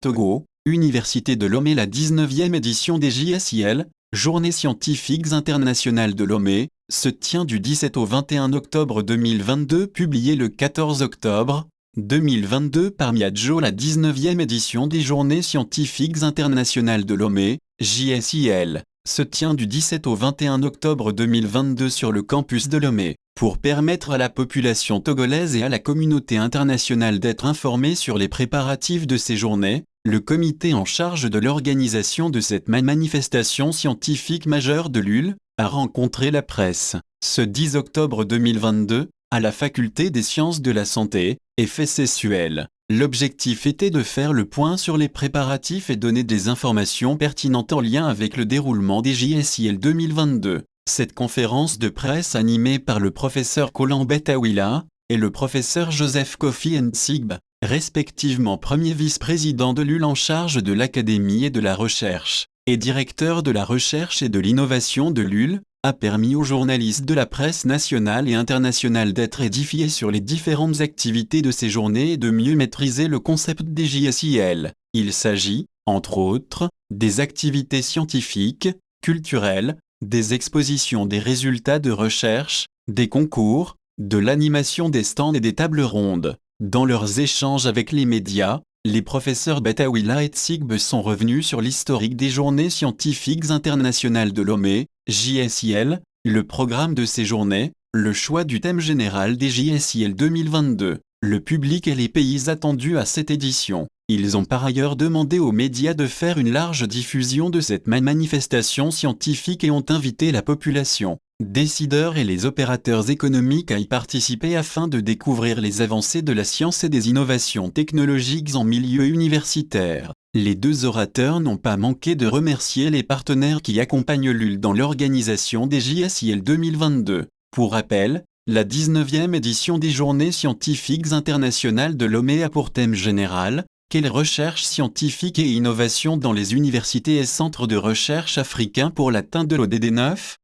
Togo, Université de Lomé. La 19e édition des JSIL, Journées scientifiques internationales de Lomé, se tient du 17 au 21 octobre 2022, publié le 14 octobre 2022 par Miadjo. La 19e édition des Journées scientifiques internationales de Lomé, JSIL, se tient du 17 au 21 octobre 2022 sur le campus de Lomé, pour permettre à la population togolaise et à la communauté internationale d'être informée sur les préparatifs de ces journées. Le comité en charge de l'organisation de cette manifestation scientifique majeure de l'UL a rencontré la presse ce 10 octobre 2022 à la Faculté des sciences de la santé, FSSUL. L'objectif était de faire le point sur les préparatifs et donner des informations pertinentes en lien avec le déroulement des JSIL 2022. Cette conférence de presse animée par le professeur Kolan Betawila et le professeur Joseph Kofi Nsigbe, respectivement premier vice-président de l'UL en charge de l'académie et de la recherche, et directeur de la recherche et de l'innovation de l'UL, a permis aux journalistes de la presse nationale et internationale d'être édifiés sur les différentes activités de ces journées et de mieux maîtriser le concept des JSIL. Il s'agit, entre autres, des activités scientifiques, culturelles, des expositions des résultats de recherche, des concours, de l'animation des stands et des tables rondes. Dans leurs échanges avec les médias, les professeurs Betawila et Nsigbe sont revenus sur l'historique des Journées scientifiques internationales de Lomé, JSIL, le programme de ces journées, le choix du thème général des JSIL 2022, le public et les pays attendus à cette édition. Ils ont par ailleurs demandé aux médias de faire une large diffusion de cette manifestation scientifique et ont invité la population, décideurs et les opérateurs économiques à y participer afin de découvrir les avancées de la science et des innovations technologiques en milieu universitaire. Les deux orateurs n'ont pas manqué de remercier les partenaires qui accompagnent l'UL dans l'organisation des JSIL 2022. Pour rappel, la 19e édition des Journées scientifiques internationales de Lomé a pour thème général « Quelle recherche scientifique et innovation dans les universités et centres de recherche africains pour l'atteinte de l'ODD 9 ?»